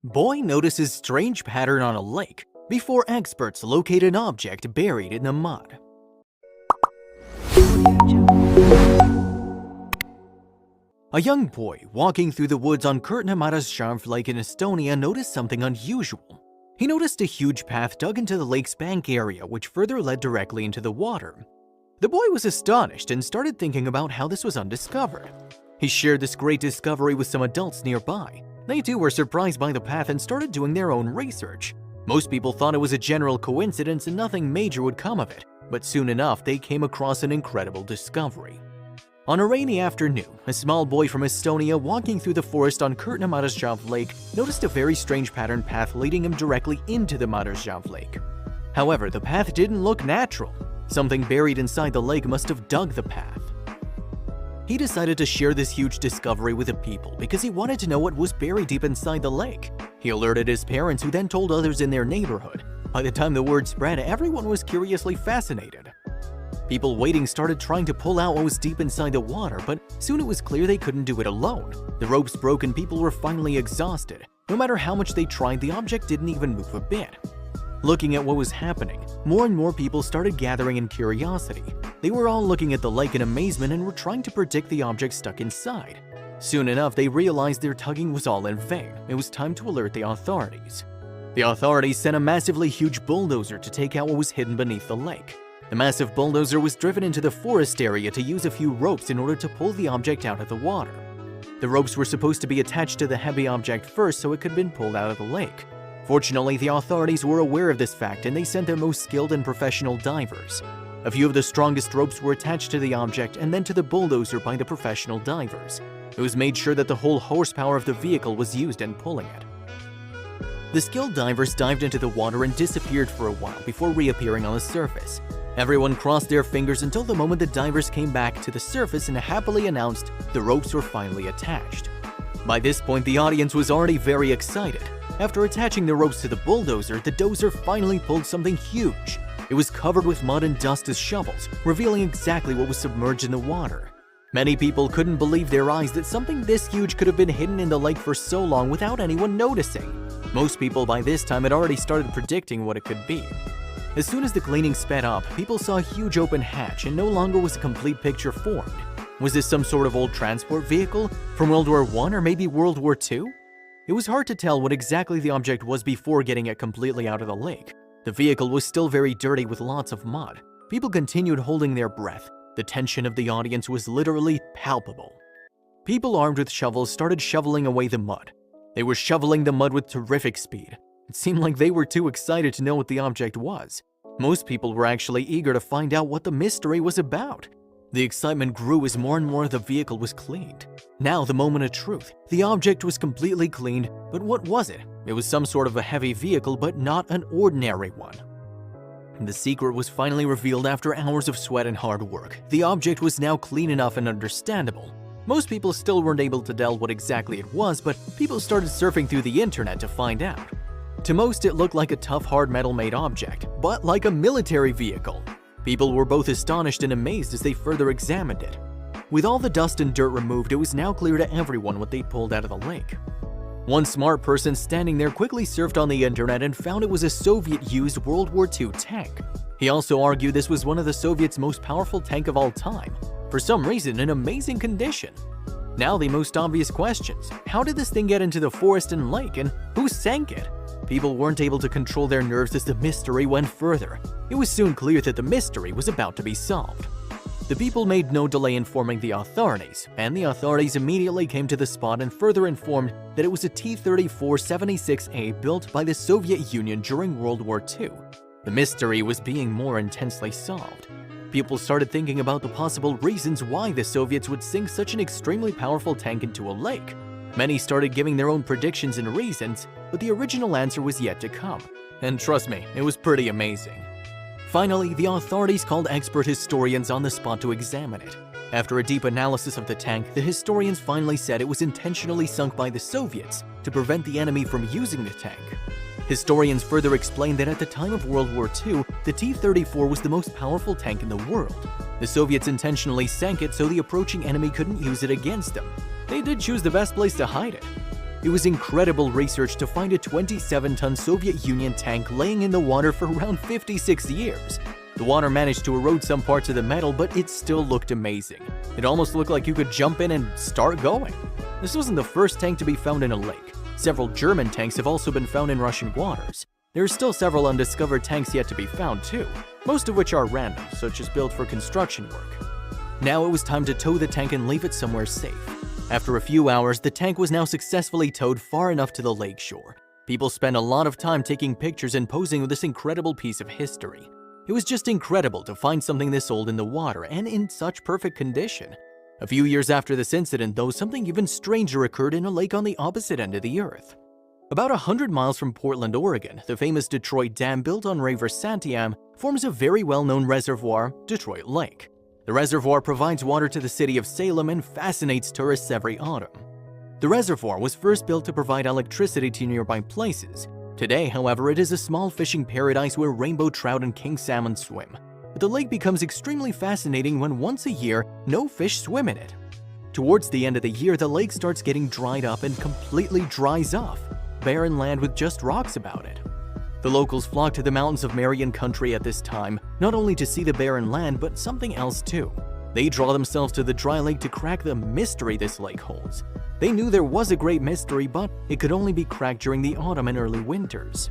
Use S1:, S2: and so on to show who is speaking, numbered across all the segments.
S1: Boy notices strange pattern on a lake before experts locate an object buried in the mud. A young boy walking through the woods on Kurtnamadasjarv Lake in Estonia noticed something unusual. He noticed a huge path dug into the lake's bank area which further led directly into the water. The boy was astonished and started thinking about how this was undiscovered. He shared this great discovery with some adults nearby. They too were surprised by the path and started doing their own research. Most people thought it was a general coincidence and nothing major would come of it, but soon enough they came across an incredible discovery. On a rainy afternoon, a small boy from Estonia walking through the forest on Kurtnamadasjarv Lake noticed a very strange patterned path leading him directly into the Madasjarv Lake. However, the path didn't look natural. Something buried inside the lake must have dug the path. He decided to share this huge discovery with the people because he wanted to know what was buried deep inside the lake. He alerted his parents, who then told others in their neighborhood. By the time the word spread, everyone was curiously fascinated. People waiting started trying to pull out what was deep inside the water, but soon it was clear they couldn't do it alone. The ropes broke and people were finally exhausted. No matter how much they tried, the object didn't even move a bit. Looking at what was happening, more and more people started gathering in curiosity. They were all looking at the lake in amazement and were trying to predict the object stuck inside. Soon enough, they realized their tugging was all in vain. It was time to alert the authorities. The authorities sent a massively huge bulldozer to take out what was hidden beneath the lake. The massive bulldozer was driven into the forest area to use a few ropes in order to pull the object out of the water. The ropes were supposed to be attached to the heavy object first so it could have been pulled out of the lake. Fortunately, the authorities were aware of this fact and they sent their most skilled and professional divers. A few of the strongest ropes were attached to the object and then to the bulldozer by the professional divers. It was made sure that the whole horsepower of the vehicle was used in pulling it. The skilled divers dived into the water and disappeared for a while before reappearing on the surface. Everyone crossed their fingers until the moment the divers came back to the surface and happily announced the ropes were finally attached. By this point, the audience was already very excited. After attaching the ropes to the bulldozer, the dozer finally pulled something huge. It was covered with mud and dust as shovels, revealing exactly what was submerged in the water. Many people couldn't believe their eyes that something this huge could have been hidden in the lake for so long without anyone noticing. Most people by this time had already started predicting what it could be. As soon as the cleaning sped up, people saw a huge open hatch and no longer was a complete picture formed. Was this some sort of old transport vehicle from World War I or maybe World War II? It was hard to tell what exactly the object was before getting it completely out of the lake. The vehicle was still very dirty with lots of mud. People continued holding their breath. The tension of the audience was literally palpable. People armed with shovels started shoveling away the mud. They were shoveling the mud with terrific speed. It seemed like they were too excited to know what the object was. Most people were actually eager to find out what the mystery was about. The excitement grew as more and more of the vehicle was cleaned. Now the moment of truth. The object was completely cleaned, but what was it? It was some sort of a heavy vehicle, but not an ordinary one. The secret was finally revealed after hours of sweat and hard work. The object was now clean enough and understandable. Most people still weren't able to tell what exactly it was, but people started surfing through the internet to find out. To most, it looked like a tough hard metal-made object, but like a military vehicle. People were both astonished and amazed as they further examined it. With all the dust and dirt removed, it was now clear to everyone what they'd pulled out of the lake. One smart person standing there quickly surfed on the internet and found it was a Soviet-used World War II tank. He also argued this was one of the Soviets' most powerful tank of all time, for some reason in amazing condition. Now the most obvious questions: how did this thing get into the forest and lake, and who sank it? People weren't able to control their nerves as the mystery went further. It was soon clear that the mystery was about to be solved. The people made no delay informing the authorities, and the authorities immediately came to the spot and further informed that it was a T-34-76A built by the Soviet Union during World War II. The mystery was being more intensely solved. People started thinking about the possible reasons why the Soviets would sink such an extremely powerful tank into a lake. Many started giving their own predictions and reasons, but the original answer was yet to come. And trust me, it was pretty amazing. Finally, the authorities called expert historians on the spot to examine it. After a deep analysis of the tank, the historians finally said it was intentionally sunk by the Soviets to prevent the enemy from using the tank. Historians further explained that at the time of World War II, the T-34 was the most powerful tank in the world. The Soviets intentionally sank it so the approaching enemy couldn't use it against them. They did choose the best place to hide it. It was incredible research to find a 27-ton Soviet Union tank laying in the water for around 56 years. The water managed to erode some parts of the metal, but it still looked amazing. It almost looked like you could jump in and start going. This wasn't the first tank to be found in a lake. Several German tanks have also been found in Russian waters. There are still several undiscovered tanks yet to be found too, most of which are random, such as built for construction work. Now it was time to tow the tank and leave it somewhere safe. After a few hours, the tank was now successfully towed far enough to the lake shore. People spent a lot of time taking pictures and posing with this incredible piece of history. It was just incredible to find something this old in the water and in such perfect condition. A few years after this incident, though, something even stranger occurred in a lake on the opposite end of the earth. About 100 miles from Portland, Oregon, the famous Detroit Dam built on River Santiam forms a very well-known reservoir, Detroit Lake. The reservoir provides water to the city of Salem and fascinates tourists every autumn. The reservoir was first built to provide electricity to nearby places. Today, however, it is a small fishing paradise where rainbow trout and king salmon swim. But the lake becomes extremely fascinating when once a year, no fish swim in it. Towards the end of the year, the lake starts getting dried up and completely dries off. Barren land with just rocks about it. The locals flock to the mountains of Marion Country at this time, not only to see the barren land, but something else too. They draw themselves to the dry lake to crack the mystery this lake holds. They knew there was a great mystery, but it could only be cracked during the autumn and early winters.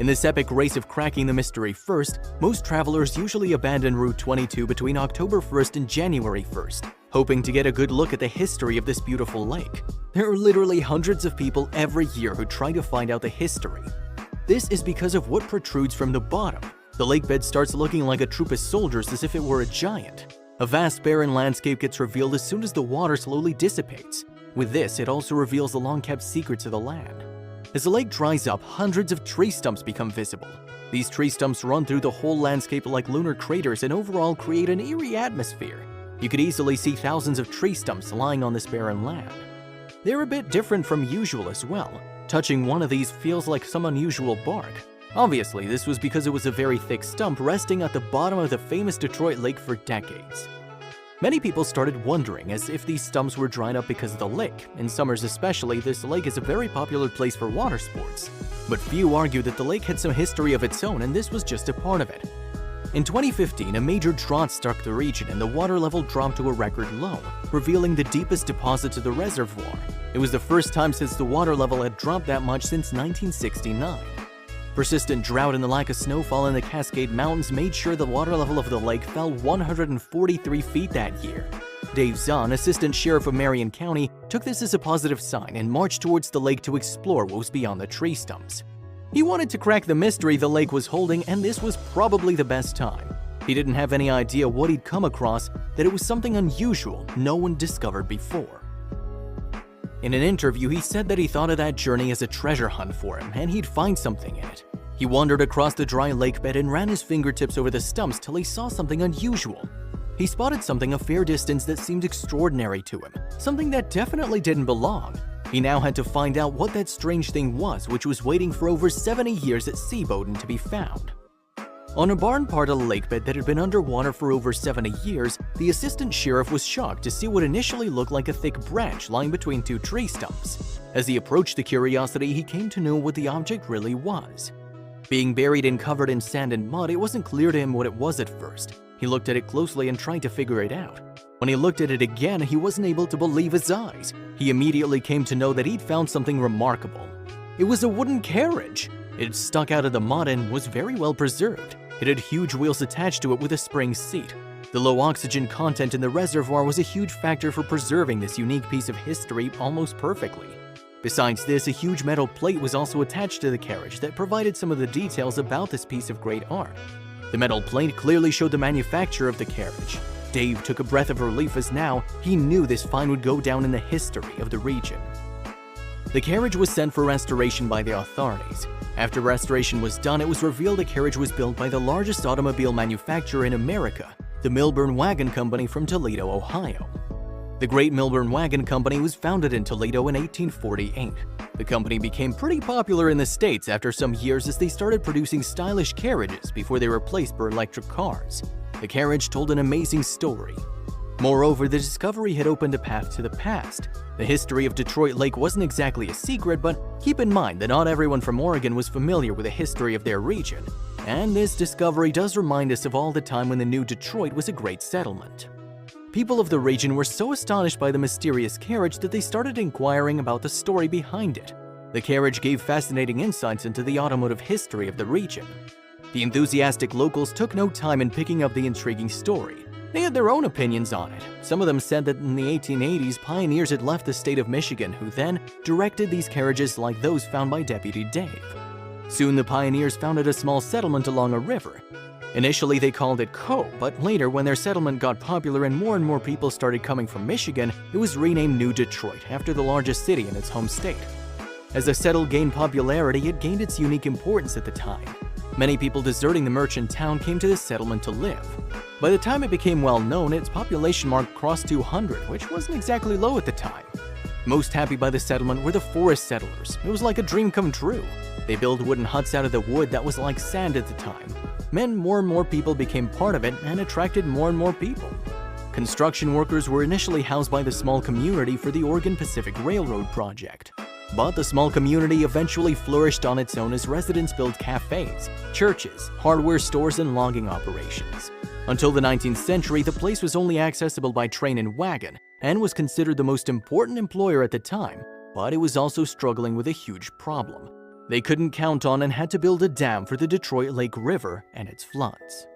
S1: In this epic race of cracking the mystery first, most travelers usually abandon Route 22 between October 1st and January 1st, hoping to get a good look at the history of this beautiful lake. There are literally hundreds of people every year who try to find out the history. This is because of what protrudes from the bottom. The lake bed starts looking like a troop of soldiers as if it were a giant. A vast barren landscape gets revealed as soon as the water slowly dissipates. With this, it also reveals the long-kept secrets of the land. As the lake dries up, hundreds of tree stumps become visible. These tree stumps run through the whole landscape like lunar craters and overall create an eerie atmosphere. You could easily see thousands of tree stumps lying on this barren land. They're a bit different from usual as well. Touching one of these feels like some unusual bark. Obviously, this was because it was a very thick stump resting at the bottom of the famous Detroit Lake for decades. Many people started wondering as if these stumps were dried up because of the lake. In summers especially, this lake is a very popular place for water sports. But few argue that the lake had some history of its own, and this was just a part of it. In 2015, a major drought struck the region and the water level dropped to a record low, revealing the deepest deposits of the reservoir. It was the first time since the water level had dropped that much since 1969. Persistent drought and the lack of snowfall in the Cascade Mountains made sure the water level of the lake fell 143 feet that year. Dave Zahn, assistant sheriff of Marion County, took this as a positive sign and marched towards the lake to explore what was beyond the tree stumps. He wanted to crack the mystery the lake was holding, and this was probably the best time. He didn't have any idea what he'd come across, that it was something unusual no one discovered before. In an interview, he said that he thought of that journey as a treasure hunt for him, and he'd find something in it. He wandered across the dry lake bed and ran his fingertips over the stumps till he saw something unusual. He spotted something a fair distance that seemed extraordinary to him, something that definitely didn't belong. He now had to find out what that strange thing was, which was waiting for over 70 years at Seaboden to be found. On a barren part of the lake bed that had been underwater for over 70 years, the assistant sheriff was shocked to see what initially looked like a thick branch lying between two tree stumps. As he approached the curiosity, he came to know what the object really was. Being buried and covered in sand and mud, it wasn't clear to him what it was at first. He looked at it closely and tried to figure it out. When he looked at it again, he wasn't able to believe his eyes. He immediately came to know that he'd found something remarkable. It was a wooden carriage. It stuck out of the mud and was very well preserved. It had huge wheels attached to it with a spring seat. The low oxygen content in the reservoir was a huge factor for preserving this unique piece of history almost perfectly. Besides this, a huge metal plate was also attached to the carriage that provided some of the details about this piece of great art. The metal plate clearly showed the manufacture of the carriage. Dave took a breath of relief as now he knew this find would go down in the history of the region. The carriage was sent for restoration by the authorities. After restoration was done, it was revealed the carriage was built by the largest automobile manufacturer in America, the Milburn Wagon Company from Toledo, Ohio. The Great Milburn Wagon Company was founded in Toledo in 1848. The company became pretty popular in the States after some years as they started producing stylish carriages before they were replaced by electric cars. The carriage told an amazing story. Moreover, the discovery had opened a path to the past. The history of Detroit Lake wasn't exactly a secret, but keep in mind that not everyone from Oregon was familiar with the history of their region. And this discovery does remind us of all the time when the new Detroit was a great settlement. People of the region were so astonished by the mysterious carriage that they started inquiring about the story behind it. The carriage gave fascinating insights into the automotive history of the region. The enthusiastic locals took no time in picking up the intriguing story. They had their own opinions on it. Some of them said that in the 1880s, pioneers had left the state of Michigan, who then directed these carriages like those found by Deputy Dave. Soon the pioneers founded a small settlement along a river. Initially they called it Co, but later when their settlement got popular and more people started coming from Michigan, it was renamed New Detroit after the largest city in its home state. As the settle gained popularity, it gained its unique importance at the time. Many people deserting the merchant town came to this settlement to live. By the time it became well known, its population mark crossed 200, which wasn't exactly low at the time. Most happy by the settlement were the forest settlers. It was like a dream come true. They built wooden huts out of the wood that was like sand at the time. Meant more and more people became part of it and attracted more and more people. Construction workers were initially housed by the small community for the Oregon Pacific Railroad project. But the small community eventually flourished on its own as residents built cafes, churches, hardware stores, and logging operations. Until the 19th century, the place was only accessible by train and wagon, and was considered the most important employer at the time, but it was also struggling with a huge problem. They couldn't count on and had to build a dam for the Detroit Lake River and its floods.